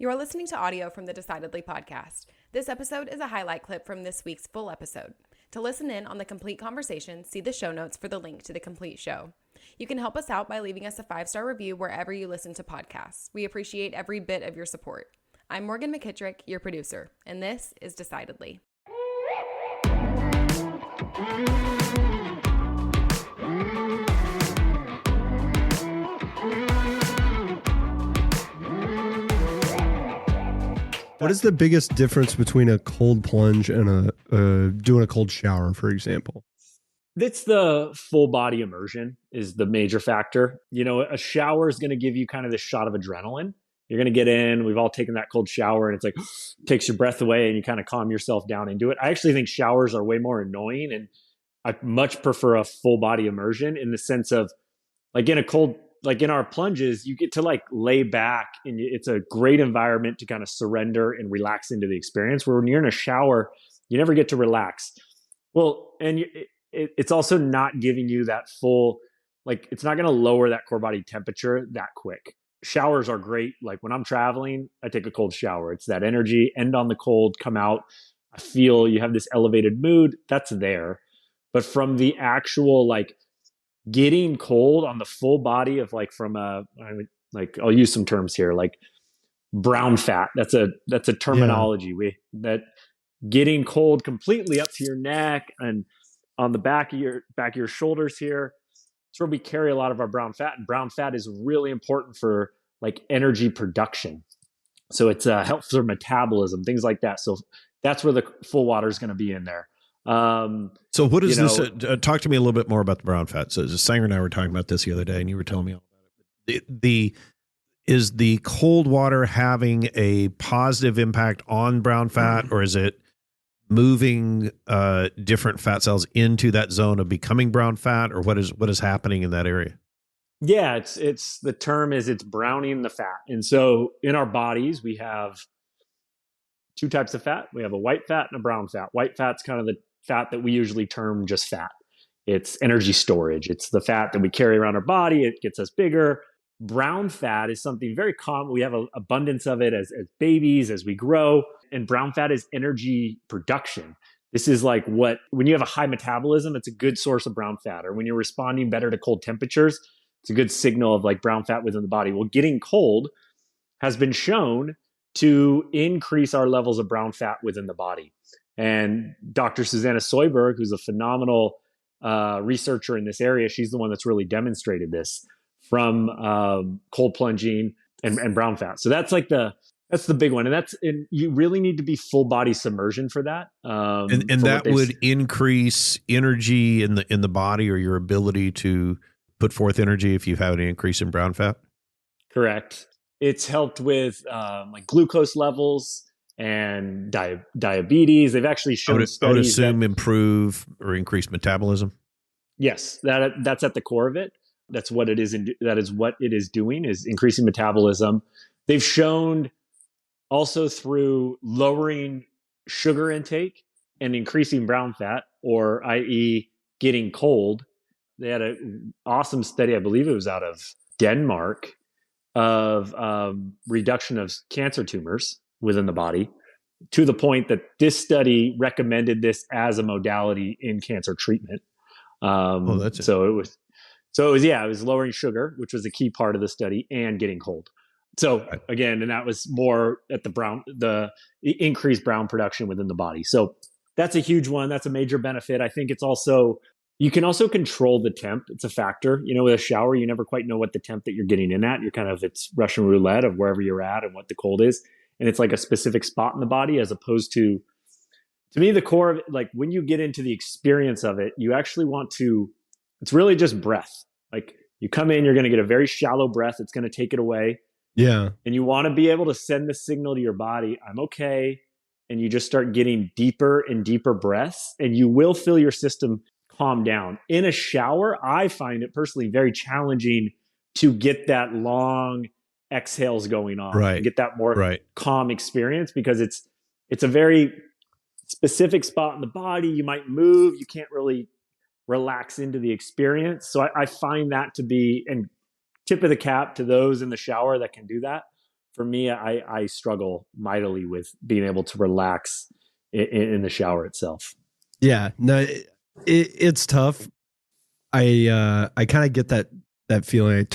You are listening to audio from the Decidedly podcast. This episode is a highlight clip from this week's full episode. To listen in on the complete conversation, see the show notes for the link to the complete show. You can help us out by leaving us a 5-star review wherever you listen to podcasts. We appreciate every bit of your support. I'm Morgan McKittrick, your producer, and this is Decidedly. What is the biggest difference between a cold plunge and doing a cold shower, for example? It's the full body immersion is the major factor. You know, a shower is going to give you kind of this shot of adrenaline. You're going to get in. We've all taken that cold shower and it's like, takes your breath away and you kind of calm yourself down and do it. I actually think showers are way more annoying, and I much prefer a full body immersion in the sense of like in our plunges, you get to like lay back and it's a great environment to kind of surrender and relax into the experience, where when you're in a shower, you never get to relax. Well, and it's also not giving you that full, like, it's not going to lower that core body temperature that quick. Showers are great. Like when I'm traveling, I take a cold shower. It's that energy, end on the cold, come out. I feel you have this elevated mood that's there. But from the actual, like, getting cold on the full body of like from I'll use some terms here, like brown fat. That's a terminology. That getting cold completely up to your neck and on the back of your shoulders here. It's where we carry a lot of our brown fat, and brown fat is really important for like energy production. So it's helps for metabolism, things like that. So that's where the full water is going to be in there. So what is this? Talk to me a little bit more about the brown fat. So Sanger and I were talking about this the other day, and you were telling me all about it. Is the cold water having a positive impact on brown fat, or is it moving different fat cells into that zone of becoming brown fat, or what is happening in that area? Yeah, it's the term is it's browning the fat. And so in our bodies, we have two types of fat. We have a white fat and a brown fat. White fat's kind of the fat that we usually term just fat. It's energy storage. It's the fat that we carry around our body. It gets us bigger. Brown fat is something very common. We have an abundance of it as babies, as we grow. And brown fat is energy production. This is like when you have a high metabolism, it's a good source of brown fat. Or when you're responding better to cold temperatures, it's a good signal of like brown fat within the body. Well, getting cold has been shown to increase our levels of brown fat within the body. And Dr. Susanna Soyberg, who's a phenomenal researcher in this area, she's the one that's really demonstrated this from cold plunging and brown fat. So that's like that's the big one. And you really need to be full body submersion for that. And that would increase energy in the body, or your ability to put forth energy if you have an increase in brown fat? Correct. It's helped with like glucose levels and diabetes. They've actually shown studies. I would assume improve or increase metabolism. Yes, that's at the core of it. That's what it is. That is what it is doing, is increasing metabolism. They've shown also through lowering sugar intake and increasing brown fat, or i.e. getting cold. They had an awesome study, I believe it was out of Denmark, of reduction of cancer tumors within the body, to the point that this study recommended this as a modality in cancer treatment. So it was lowering sugar, which was a key part of the study, and getting cold. So again, and that was more at the increased brown production within the body. So that's a huge one. That's a major benefit. I think you can also control the temp. It's a factor. You know, with a shower, you never quite know what the temp that you're getting in at. It's Russian roulette of wherever you're at and what the cold is. And it's like a specific spot in the body, as opposed to me, the core of it, like when you get into the experience of it, you actually it's really just breath. Like you come in, you're going to get a very shallow breath. It's going to take it away. Yeah. And you want to be able to send the signal to your body, I'm okay. And you just start getting deeper and deeper breaths, and you will feel your system calm down. In a shower, I find it personally very challenging to get that long exhales going on, right, and get that more calm experience, because it's a very specific spot in the body. You might move, you can't really relax into the experience. So I find that to be, and tip of the cap to those in the shower that can do that. for me, I struggle mightily with being able to relax in the shower itself. Yeah, no, it's tough. I kind of get that feeling.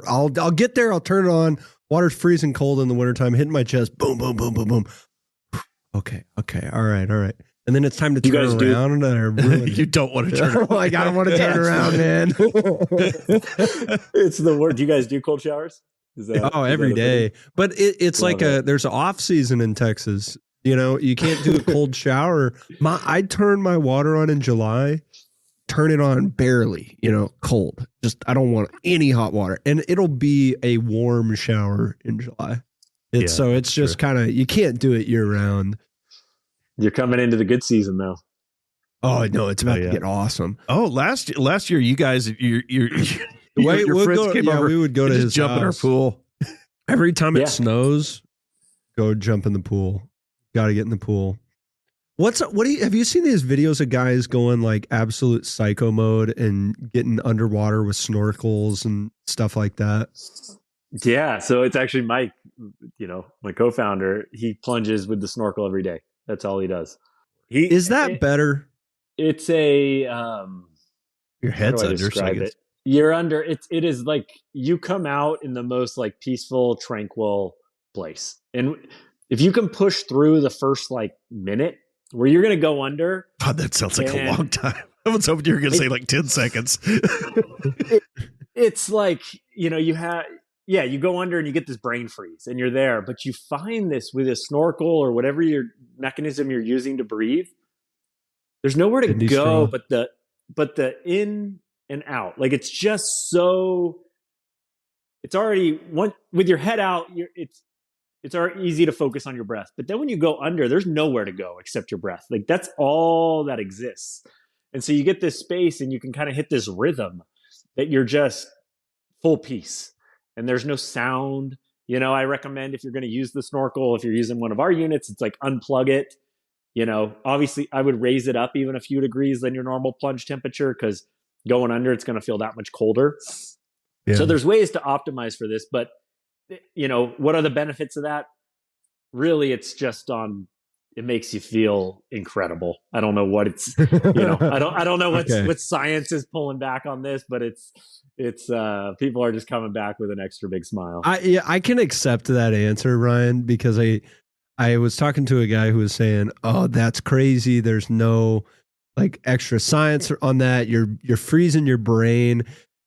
I'll get there. I'll turn it on. Water's freezing cold in the wintertime, hitting my chest. Boom, boom, boom, boom, boom. Okay. All right. And then it's time to turn around, and you don't want to turn around. Like, I don't want to turn around, man. It's the word. Do you guys do cold showers? Every day. But it's like there's an off season in Texas. You know, you can't do a cold shower. I turn my water on in July, turn it on barely, cold. Just, I don't want any hot water. And it'll be a warm shower in July. It's just kind of, you can't do it year round. You're coming into the good season though. Oh no, it's about to get awesome. Oh, last year, you guys, your friends came over. We would go to his jump in our pool. Every time it snows, go jump in the pool. Got to get in the pool. Have you seen these videos of guys going like absolute psycho mode and getting underwater with snorkels and stuff like that? Yeah. So it's actually Mike, my co-founder, he plunges with the snorkel every day. That's all he does. Is that better? It's a, your head's under. You're under. It is like you come out in the most like peaceful, tranquil place. And if you can push through the first like minute where you're going to go under. God, that sounds like a long time. I was hoping you were going to say like 10 seconds. It's like, you go under and you get this brain freeze and you're there, but you find this with a snorkel or whatever your mechanism you're using to breathe. There's nowhere to go but the in and out. Like it's just so, it's already with your head out, it's already easy to focus on your breath. But then when you go under, there's nowhere to go except your breath. Like that's all that exists. And so you get this space and you can kind of hit this rhythm that you're just full peace. And there's no sound. I recommend if you're going to use the snorkel, if you're using one of our units, it's like unplug it. Obviously I would raise it up even a few degrees than your normal plunge temperature because going under, it's going to feel that much colder. Yeah. So there's ways to optimize for this, but what are the benefits of that? Really, it's just it makes you feel incredible. I don't know what it's, I don't know what science is pulling back on this, but it's people are just coming back with an extra big smile. I can accept that answer, Ryan, because I was talking to a guy who was saying, "Oh, that's crazy. There's no like extra science on that. You're freezing your brain."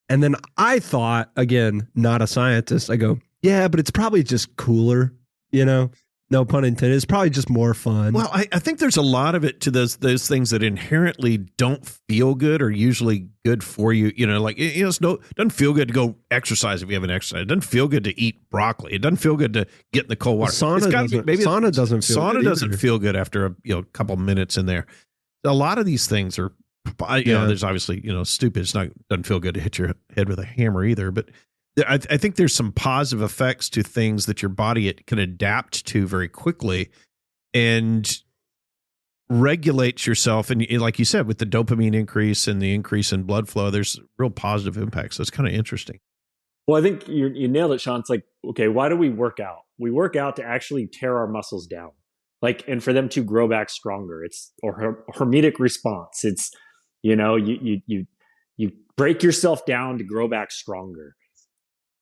And then I thought, again, not a scientist, I go, yeah, but it's probably just cooler, no pun intended. It's probably just more fun. Well, I think there's a lot of it to those things that inherently don't feel good or usually good for you. It doesn't feel good to go exercise if you haven't exercised. It doesn't feel good to eat broccoli. It doesn't feel good to get in the cold water. Sauna doesn't feel good after a couple minutes in there. A lot of these things are, there's obviously, stupid. Doesn't feel good to hit your head with a hammer either, but I think there's some positive effects to things that your body can adapt to very quickly and regulates yourself. And like you said, with the dopamine increase and the increase in blood flow, there's real positive impacts. So it's kind of interesting. Well, I think you nailed it, Shawn. It's like, okay, why do we work out? We work out to actually tear our muscles down, and for them to grow back stronger. It's a hermetic response. It's, you break yourself down to grow back stronger.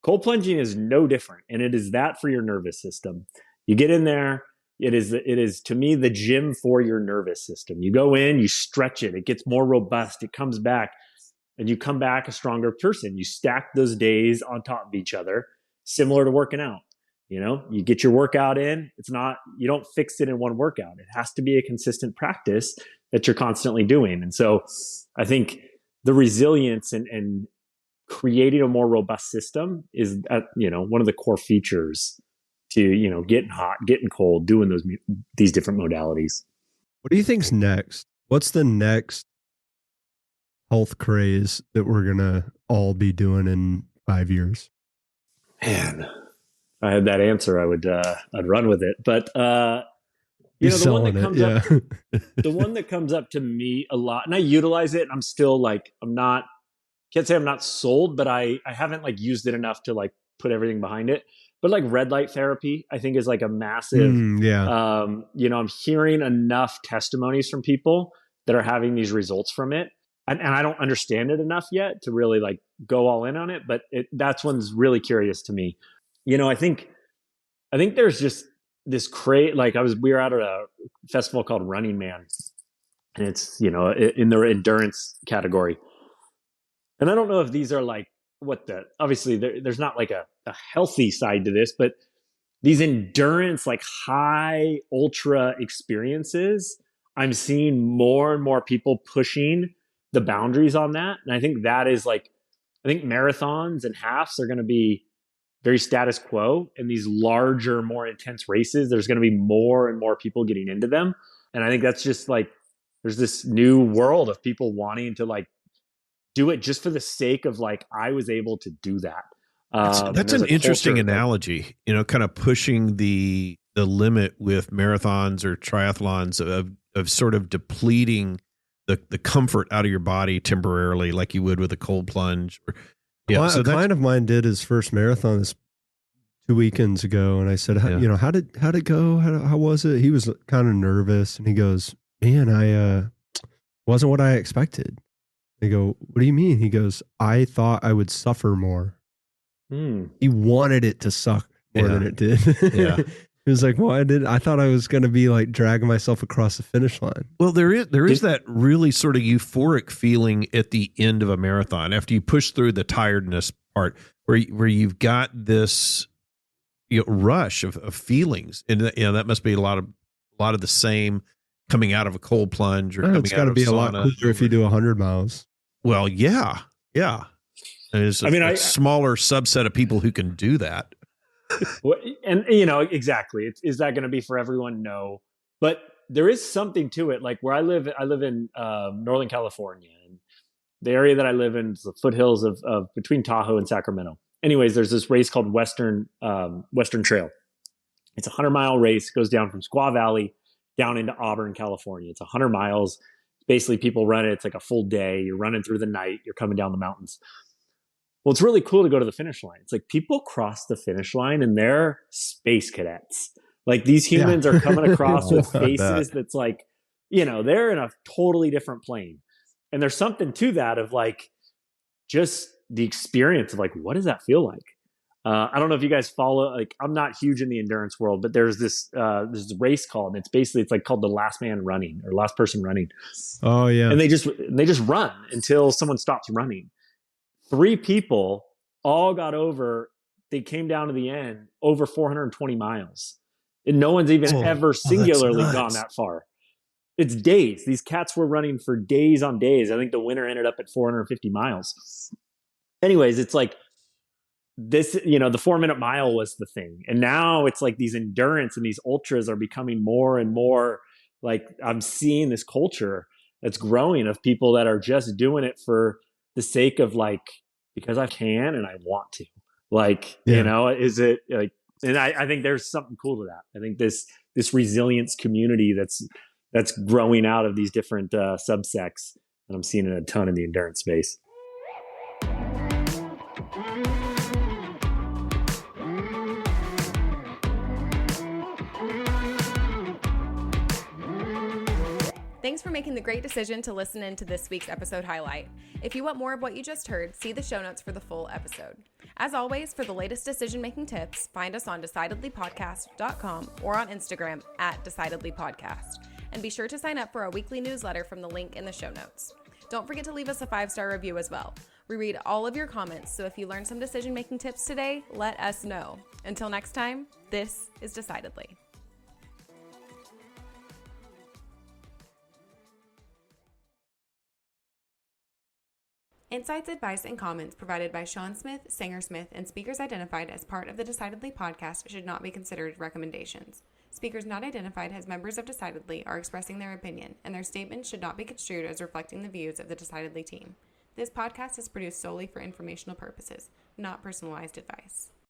Cold plunging is no different, and it is that for your nervous system. You get in there, it is to me the gym for your nervous system. You go in, you stretch it, it gets more robust, it comes back, and you come back a stronger person. You stack those days on top of each other, similar to working out. You get your workout in. You don't fix it in one workout. It has to be a consistent practice that you're constantly doing. And so I think the resilience and creating a more robust system is, one of the core features to, getting hot, getting cold, doing these different modalities. What do you think's next? What's the next health craze that we're going to all be doing in 5 years? Man, if I had that answer, I'd run with it. But, the one that comes up, the one that comes up to me a lot, and I utilize it, and I'm still can't say I'm not sold, but I haven't used it enough to put everything behind it. But like red light therapy, I think is like a massive, I'm hearing enough testimonies from people that are having these results from it. And I don't understand it enough yet to really like go all in on it, but that's one's really curious to me. I think there's just this like we were out at a festival called Running Man, and it's, in the endurance category. And I don't know if these are like obviously there's not like a healthy side to this, but these endurance, like high ultra experiences, I'm seeing more and more people pushing the boundaries on that. And I think that is I think marathons and halves are going to be very status quo. And these larger, more intense races, there's going to be more and more people getting into them. And I think that's just there's this new world of people wanting to do it just for the sake of I was able to do that. That's an interesting analogy, kind of pushing the limit with marathons or triathlons of sort of depleting the comfort out of your body temporarily, like you would with a cold plunge. A client of mine did his first marathon this 2 weekends ago, and I said, how'd it go? How was it? He was kind of nervous, and he goes, man, I wasn't what I expected. I go, what do you mean? He goes, I thought I would suffer more. He wanted it to suck more than it did. Yeah. He was like, well, I thought I was going to be dragging myself across the finish line. Well, there is that really sort of euphoric feeling at the end of a marathon after you push through the tiredness part where you've got this rush of feelings. And that must be a lot of the same coming out of a cold plunge or coming out of sauna. It's got to be a lot cooler if you do 100 miles. Well, yeah. And it's a smaller subset of people who can do that. And exactly. Is that going to be for everyone? No, but there is something to it. Like where I live in Northern California, and the area that I live in is the foothills of between Tahoe and Sacramento. Anyways, there's this race called Western Trail. It's a 100-mile race. It goes down from Squaw Valley down into Auburn, California. It's 100 miles. Basically, people run it. It's like a full day. You're running through the night. You're coming down the mountains. Well, it's really cool to go to the finish line. It's like people cross the finish line and they're space cadets. Like these humans are coming across with faces that's they're in a totally different plane. And there's something to that of just the experience of what does that feel like? I don't know if you guys follow, I'm not huge in the endurance world, but there's this race called, and it's called the last man running or last person running. Oh yeah. And they just run until someone stops running. 3 people all got over. They came down to the end over 420 miles. And no one's even ever singularly gone that far. It's days. These cats were running for days on days. I think the winner ended up at 450 miles. Anyways, it's this, the 4-minute mile was the thing. And now it's these endurance and these ultras are becoming more and more I'm seeing this culture that's growing of people that are just doing it for the sake of because I can and I want to is it and I think there's something cool to that. I think this resilience community that's growing out of these different subsects, and I'm seeing it a ton in the endurance space. Thanks for making the great decision to listen in to this week's episode highlight. If you want more of what you just heard, see the show notes for the full episode. As always, for the latest decision-making tips, find us on decidedlypodcast.com or on Instagram @decidedlypodcast. And be sure to sign up for our weekly newsletter from the link in the show notes. Don't forget to leave us a 5-star review as well. We read all of your comments, so if you learned some decision-making tips today, let us know. Until next time, this is Decidedly. Insights, advice, and comments provided by Shawn Smith, Sanger Smith, and speakers identified as part of the Decidedly podcast should not be considered recommendations. Speakers not identified as members of Decidedly are expressing their opinion, and their statements should not be construed as reflecting the views of the Decidedly team. This podcast is produced solely for informational purposes, not personalized advice.